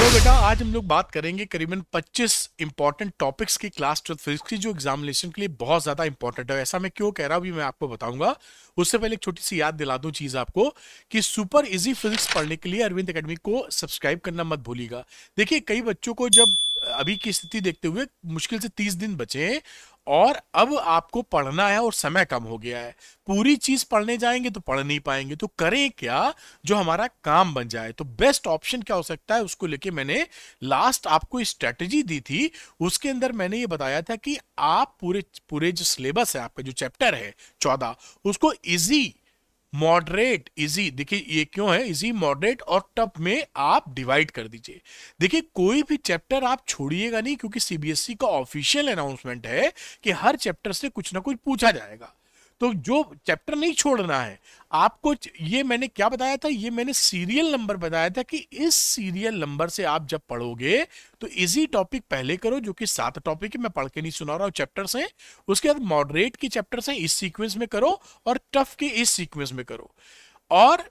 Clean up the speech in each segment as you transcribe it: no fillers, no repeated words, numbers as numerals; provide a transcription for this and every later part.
तो बेटा आज हम लोग बात करेंगे करीबन 25 इंपॉर्टेंट टॉपिक्स की क्लास 12 फिजिक्स की जो एग्जामिनेशन के लिए बहुत ज्यादा इंपॉर्टेंट है। ऐसा मैं क्यों कह रहा हूं अभी मैं आपको बताऊंगा। उससे पहले एक छोटी सी याद दिला दूं चीज आपको कि सुपर इजी फिजिक्स पढ़ने के लिए अरविंद एकेडमी को सब्सक्राइब करना मत भूलिएगा। देखिए कई बच्चों को जब अभी की स्थिति देखते हुए मुश्किल से 30 दिन बचे हैं और अब आपको पढ़ना है और समय कम हो गया है। पूरी चीज पढ़ने जाएंगे तो पढ़ नहीं पाएंगे, तो करें क्या जो हमारा काम बन जाए। तो बेस्ट ऑप्शन क्या हो सकता है उसको लेके मैंने लास्ट आपको स्ट्रेटेजी दी थी। उसके अंदर मैंने ये बताया था कि आप पूरे पूरे जो सिलेबस है आपका जो चैप्टर है 14 उसको इजी मॉडरेट इजी, देखिए ये क्यों है इजी मॉडरेट और टफ में आप डिवाइड कर दीजिए। देखिए कोई भी चैप्टर आप छोड़िएगा नहीं क्योंकि सीबीएसई का ऑफिशियल अनाउंसमेंट है कि हर चैप्टर से कुछ ना कुछ पूछा जाएगा। तो जो चैप्टर नहीं छोड़ना है आपको, ये मैंने क्या बताया था, ये मैंने सीरियल नंबर बताया था कि इस सीरियल नंबर से आप जब पढ़ोगे तो इजी टॉपिक पहले करो जो कि 7 टॉपिक है, मैं पढ़ के नहीं सुना रहा हूं चैप्टर्स हैं। उसके बाद मॉडरेट की चैप्टर्स हैं इस सीक्वेंस में करो और टफ के इस सीक्वेंस में करो। और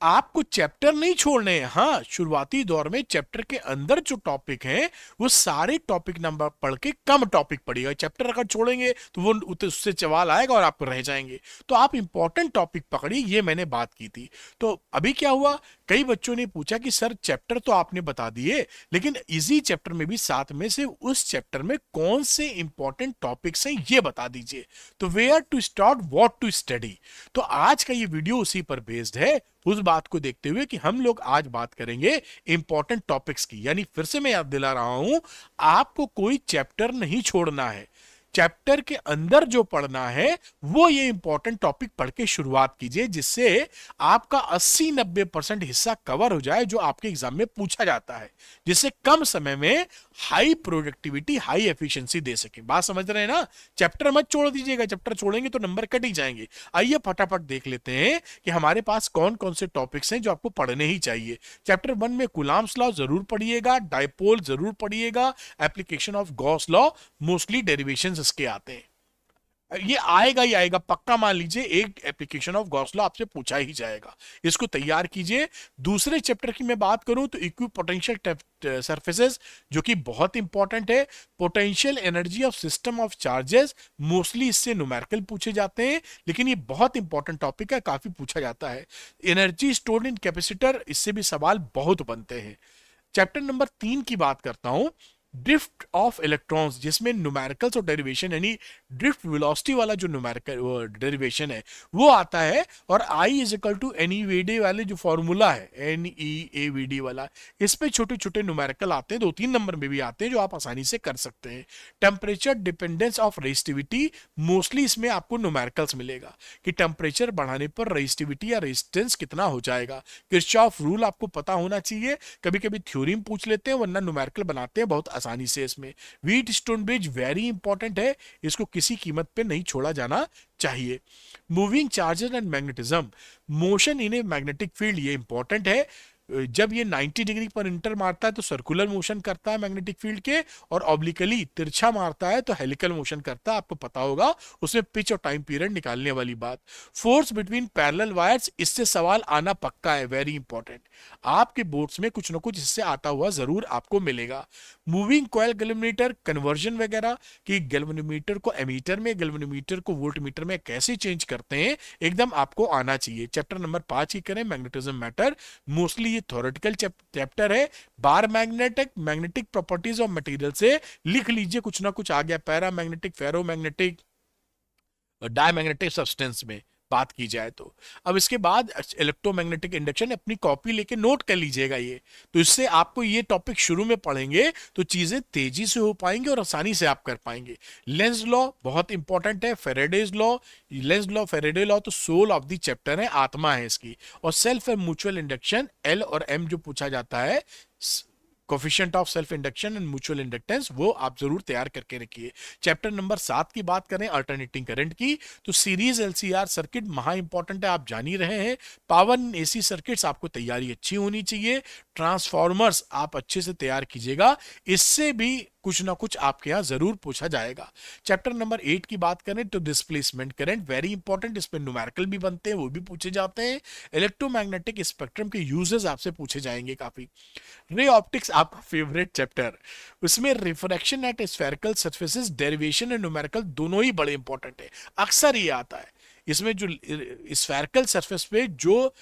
आपको चैप्टर नहीं छोड़ने हैं। हाँ, शुरुआती दौर में चैप्टर के अंदर जो टॉपिक हैं वो सारे टॉपिक नंबर पढ़ के कम टॉपिक पढ़िएगा। चैप्टर अगर छोड़ेंगे तो वो उससे सवाल आएगा और आप रह जाएंगे। तो आप इंपॉर्टेंट टॉपिक पकड़िए, ये मैंने बात की थी। तो अभी क्या हुआ, कई बच्चों ने पूछा कि सर चैप्टर तो आपने बता दिए लेकिन इजी चैप्टर में भी साथ में से उस चैप्टर में कौन से इंपॉर्टेंट टॉपिक्स हैं ये बता दीजिए। तो where to start what to study. तो आज का ये वीडियो उसी पर बेस्ड है। उस बात को देखते हुए कि हम लोग आज बात करेंगे इंपॉर्टेंट टॉपिक्स की, यानी फिर से मैं याद दिला रहा हूं आपको कोई चैप्टर नहीं छोड़ना है। चैप्टर के अंदर जो पढ़ना है वो ये इंपॉर्टेंट टॉपिक पढ़ के शुरुआत कीजिए जिससे आपका 80-90% हिस्सा कवर हो जाए जो आपके एग्जाम में पूछा जाता है, जिससे कम समय में हाई प्रोडक्टिविटी हाई एफिशिएंसी दे सके। बात समझ रहे हैं ना। चैप्टर मत छोड़ दीजिएगा, चैप्टर छोड़ेंगे तो नंबर कट ही जाएंगे। आइए फटाफट देख लेते हैं कि हमारे पास कौन कौन से टॉपिक्स हैं जो आपको पढ़ने ही चाहिए। चैप्टर 1 में कूलॉम्स लॉ जरूर पढ़िएगा, डायपोल जरूर पढ़िएगा, application of Gauss law, mostly derivations इसके आते हैं। ये आएगा ही आएगा, पक्का मान लीजिए एक एप्लीकेशन ऑफ गॉस लॉ आपसे पूछा ही जाएगा, इसको तैयार कीजिए। दूसरे चैप्टर की मैं बात करूं तो इक्विपोटेंशियल सरफेसेस जो कि बहुत इंपॉर्टेंट है, potential energy of system of charges, mostly इससे न्यूमेरिकल पूछे जाते हैं लेकिन ये बहुत इंपॉर्टेंट टॉपिक है, काफी पूछा जाता है। एनर्जी स्टोर्ड इन कैपेसिटर, इससे भी सवाल बहुत बनते हैं। चैप्टर नंबर 3 की बात करता हूं, ड्रिफ्ट ऑफ इलेक्ट्रॉन्स, जिसमें न्यूमेरिकल्स और डेरिवेशन यानी ड्रिफ्ट वेलोसिटी वाला जो न्यूमेरिकल डेरिवेशन है वो आता है। और I is equal to N E V D वाले जो फॉर्मूला है NEAVD वाला, इस पे छोटे छोटे न्यूमेरिकल आते हैं, 2-3 नंबर में भी आते हैं जो आप आसानी से कर सकते हैं। Temperature dependence of resistivity, mostly इसमें आपको न्यूमेरिकल्स मिलेगा कि टेम्परेचर बढ़ाने पर रेजिस्टिविटी या रेजिस्टेंस कितना हो जाएगा। किरचॉफ रूल आपको पता होना चाहिए, कभी कभी थ्योरम पूछ लेते हैं वरना न्यूमेरिकल बनाते हैं बहुत आसानी से इसमें। Wheat stone bridge very important है, इसको किसी कीमत पे नहीं छोड़ा जाना चाहिए। Moving charges and magnetism, motion in a magnetic field, ये इंपॉर्टेंट है। जब ये 90 डिग्री पर इंटर मारता है तो सर्कुलर मोशन करता है मैग्नेटिक फील्ड के, और ऑब्लिकली तिरछा मारता है तो हेलिकल मोशन करता है, आपको पता होगा। उसमें पिच और टाइम पीरियड निकालने वाली बात। फोर्स बिटवीन पैरेलल वायर्स, इससे सवाल आना पक्का है, वेरी इंपॉर्टेंट। आपके बोर्ड्स में कुछ ना कुछ इससे आता हुआ जरूर आपको मिलेगा। मूविंग कॉइल गैल्वेनोमीटर कन्वर्जन वगैरह, कि गैल्वेनोमीटर को एमीटर में, गैल्वेनोमीटर को वोल्टमीटर में कैसे चेंज करते हैं, एकदम आपको आना चाहिए। चैप्टर नंबर 5 की करें, मैग्नेटिज्म मैटर, मोस्टली ये थ्योरेटिकल चैप्टर है। बार मैग्नेटिक प्रॉपर्टीज ऑफ मटेरियल से लिख लीजिए, कुछ ना कुछ आ गया, पैरामैग्नेटिक, फेरोमैग्नेटिक, डायमैग्नेटिक सब्सटेंस में बात की जाए तो। अब इसके बाद इलेक्ट्रोमैग्नेटिक इंडक्शन, अपनी कॉपी लेके नोट कर लीजिएगा ये, तो इससे आपको ये टॉपिक शुरू में पढ़ेंगे तो चीजें तेजी से हो पाएंगी और आसानी से आप कर पाएंगे। लेंज लॉ बहुत इंपॉर्टेंट है, Faraday's law, Lenz law Faraday law तो सोल ऑफ द चैप्टर है, आत्मा है इसकी। और self and mutual induction, L और M जो पूछा जाता है, coefficient of self induction and mutual inductance, वो आप जरूर तैयार करके रखिए। चैप्टर नंबर 7 की बात करें, अल्टरनेटिंग करंट की, तो सीरीज LCR सर्किट महा इंपॉर्टेंट है, आप जान ही रहे हैं। पावर एसी सर्किट्स आपको तैयारी अच्छी होनी चाहिए। ट्रांसफॉर्मर्स आप अच्छे से तैयार कीजिएगा, इससे भी कुछ ना कुछ आपके यहां जरूर पूछा जाएगा। चैप्टर नंबर 8 की बात करें तो डिस्प्लेसमेंट करंट वेरी इंपॉर्टेंट, इसमें न्यूमेरिकल भी बनते हैं, वो भी पूछे जाते हैं। इलेक्ट्रोमैग्नेटिक स्पेक्ट्रम के यूजेस आपसे पूछे जाएंगे काफी। रे ऑप्टिक्स आपका फेवरेट चैप्टर, उसमें refraction at spherical surfaces, derivation and numerical दोनों ही बड़े इंपॉर्टेंट है। अक्सर ये आता है इसमें जो स्फेरिकल सरफेस पे जो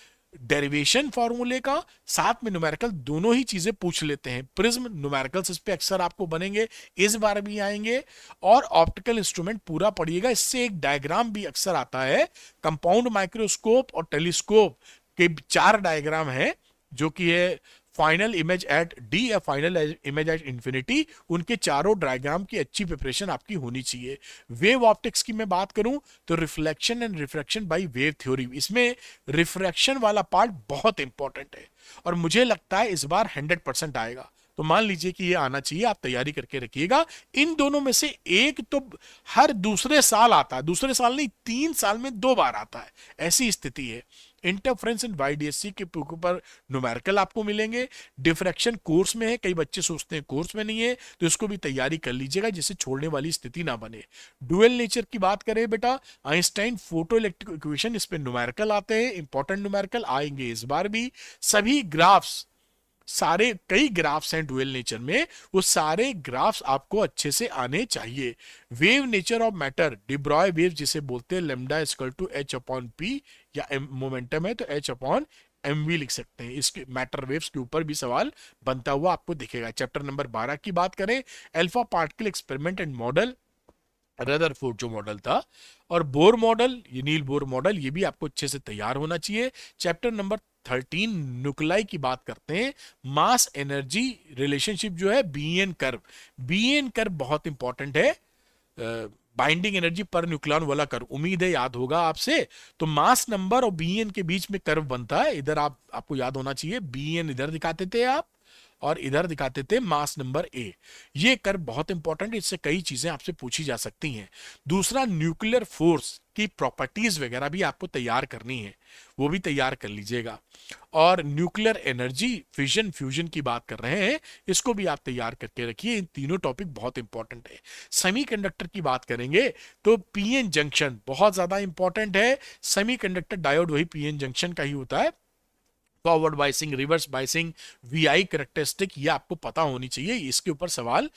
डेरिवेशन फॉर्मूले का साथ में न्यूमेरिकल दोनों ही चीजें पूछ लेते हैं। प्रिज्म न्यूमेरिकल्स इस पे अक्सर आपको बनेंगे, इस बार भी आएंगे। और ऑप्टिकल इंस्ट्रूमेंट पूरा पढ़िएगा, इससे एक डायग्राम भी अक्सर आता है। कंपाउंड माइक्रोस्कोप और टेलीस्कोप के 4 डायग्राम है, जो कि है फाइनल इमेज एट डी या फाइनल इमेज एट इंफिनिटी, उनके चारों डायग्राम की अच्छी प्रिपरेशन आपकी होनी चाहिए। वेव ऑप्टिक्स की मैं बात करूं तो reflection and refraction by wave theory, इसमें रिफ्रैक्शन वाला पार्ट बहुत इंपॉर्टेंट है और मुझे लगता है इस बार 100% आएगा। तो मान लीजिए कि ये आना चाहिए, आप तैयारी करके रखिएगा। इन दोनों में से एक तो हर दूसरे साल आता है, दूसरे साल नहीं 3 साल में 2 बार आता है, ऐसी स्थिति है। इंटरफ्रेंस एंड वाईडीएससी के ऊपर न्यूमेरिकल आपको मिलेंगे। डिफ्रैक्शन कोर्स में है, कई बच्चे सोचते हैं कोर्स में नहीं है, तो इसको भी तैयारी कर लीजिएगा जिससे छोड़ने वाली स्थिति ना बने। डुअल नेचर की बात करें बेटा, आइंस्टाइन फोटो इलेक्ट्रिक इक्वेशन, इस पे न्यूमेरिकल आते हैं, इंपॉर्टेंट न्यूमेरिकल आएंगे इस बार भी। सभी ग्राफ्स, सारे कई ग्राफ्स हैं डुअल नेचर में, वो सारे ग्राफ्स आपको अच्छे से आने चाहिए। Wave nature of matter, de Broglie wave जिसे बोलते हैं, lambda equal to H upon P, या मोमेंटम है तो एच अपॉन एम वी लिख सकते हैं। इसके मैटर वेव्स के ऊपर भी सवाल बनता हुआ आपको दिखेगा। चैप्टर नंबर 12 की बात करें, alpha particle experiment and model, Rutherford जो मॉडल था, और बोर मॉडल, ये नील बोर मॉडल, ये भी आपको अच्छे से तैयार होना चाहिए। चैप्टर नंबर 13 न्यूक्लाई की बात करते हैं, मास एनर्जी रिलेशनशिप जो है, बीएन कर्व, बीएन कर्व बहुत इंपॉर्टेंट है, बाइंडिंग एनर्जी पर न्यूक्लियन वाला कर्व, उम्मीद है याद होगा आपसे। तो मास नंबर और बीएन के बीच में कर्व बनता है, इधर आपको याद होना चाहिए, बीएन इधर दिखाते थे आप और इधर दिखाते थे मास नंबर ए। ये कर्व बहुत इंपॉर्टेंट है, इससे कई चीजें आपसे पूछी जा सकती हैं। दूसरा, न्यूक्लियर फोर्स की प्रॉपर्टीज वगैरह भी आपको तैयार करनी है, वो भी तैयार कर लीजिएगा। और न्यूक्लियर एनर्जी फिजन फ्यूजन की बात कर रहे हैं, इसको भी आप तैयार करके रखिए। इन तीनों टॉपिक बहुत इंपॉर्टेंट है। सेमीकंडक्टर की बात करेंगे तो पीएन जंक्शन बहुत ज्यादा इंपॉर्टेंट है। सेमीकंडक्टर डायोड वही पीएन जंक्शन का ही होता है। Forward biasing, reverse biasing, VI characteristic, ये आपको पता होनी चाहिए, इसके ऊपर सवाल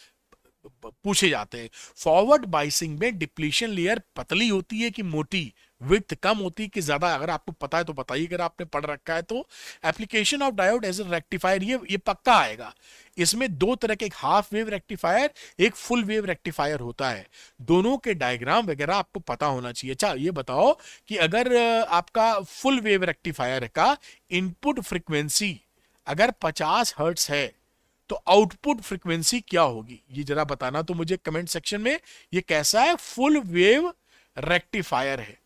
पूछे जाते हैं। फॉरवर्ड बाइसिंग में डिप्लीशन लेयर पतली होती है कि मोटी, विड्थ कम होती है कि ज्यादा, अगर आपको पता है तो बताइए, अगर आपने पढ़ रखा है तो। Application of diode as a rectifier, ये पक्का आएगा। इसमें 2 तरह के, एक हाफ वेव रेक्टिफायर, एक फुल वेव रेक्टिफायर होता है, दोनों के डायग्राम वगैरह आपको पता होना चाहिए। अच्छा ये बताओ कि अगर आपका फुल वेव रेक्टिफायर का इनपुट फ्रीक्वेंसी अगर 50 हर्ट्ज है तो आउटपुट फ्रीक्वेंसी क्या होगी, ये जरा बताना तो मुझे कमेंट सेक्शन में। ये कैसा है, फुल वेव रेक्टिफायर है,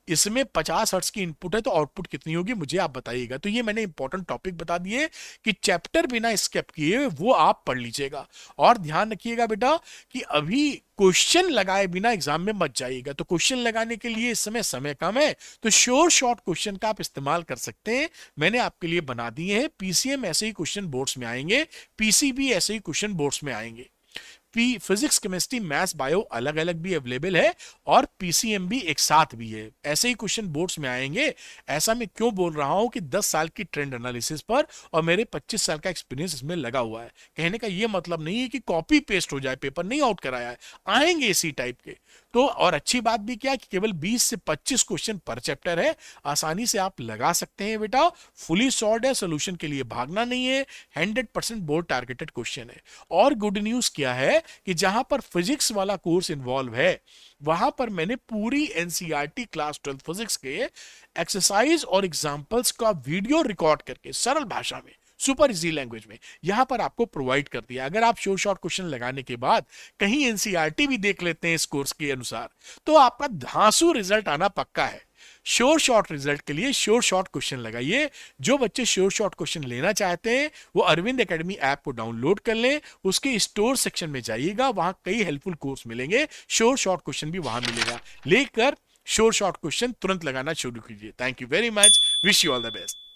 इसमें 50 हर्ट्ज की इनपुट है तो आउटपुट कितनी होगी मुझे आप बताइएगा। तो ये मैंने इंपॉर्टेंट टॉपिक बता दिए कि चैप्टर बिना स्किप किए वो आप पढ़ लीजिएगा। और ध्यान रखिएगा बेटा कि अभी क्वेश्चन लगाए बिना एग्जाम में मत जाइएगा। तो क्वेश्चन लगाने के लिए इस समय कम है, तो श्योर शॉर्ट क्वेश्चन का आप इस्तेमाल कर सकते हैं, मैंने आपके लिए बना दिए हैं। पीसीएम ऐसे ही क्वेश्चन बोर्ड्स में आएंगे, पीसीबी ऐसे ही क्वेश्चन बोर्ड्स में आएंगे। फिजिक्स, केमिस्ट्री, मैथ्स, बायो अलग अलग भी अवेलेबल है और पीसीएम भी एक साथ भी है, ऐसे ही क्वेश्चन बोर्ड्स में आएंगे। ऐसा मैं क्यों बोल रहा हूं कि 10 साल की ट्रेंड एनालिसिस पर और मेरे 25 साल का एक्सपीरियंस इसमें लगा हुआ है। कहने का ये मतलब नहीं है कि कॉपी पेस्ट हो जाए, पेपर नहीं आउट कराया है, आएंगे इसी टाइप के। तो और अच्छी बात भी क्या कि केवल 20 से 25 क्वेश्चन पर चैप्टर है, आसानी से आप लगा सकते हैं बेटा। फुली सॉल्व्ड है, सोल्यूशन के लिए भागना नहीं है, 100% बोर्ड टारगेटेड क्वेश्चन है। और गुड न्यूज क्या है कि जहां पर फिजिक्स वाला कोर्स इन्वॉल्व है वहां पर मैंने पूरी एनसीईआरटी क्लास 12 फिजिक्स के एक्सरसाइज और एग्जांपल्स का वीडियो रिकॉर्ड करके सरल भाषा में, सुपर इजी लैंग्वेज में यहां पर आपको प्रोवाइड कर दिया। अगर आप श्योर शॉर्ट क्वेश्चन लगाने के बाद कहीं एनसीईआरटी भी देख लेते हैं इस कोर्स के अनुसार, तो आपका धांसू रिजल्ट आना पक्का है। श्योर शॉर्ट रिजल्ट के लिए श्योर शॉर्ट क्वेश्चन लगाइए। जो बच्चे श्योर शॉर्ट क्वेश्चन लेना चाहते हैं वो अरविंद एकेडमी ऐप को डाउनलोड कर लें, उसके स्टोर सेक्शन में जाइएगा, वहां कई हेल्पफुल कोर्स मिलेंगे, श्योर शॉर्ट क्वेश्चन भी वहां मिलेगा। लेकर श्योर शॉर्ट क्वेश्चन तुरंत लगाना शुरू कीजिए। Thank you very much, wish you all the best.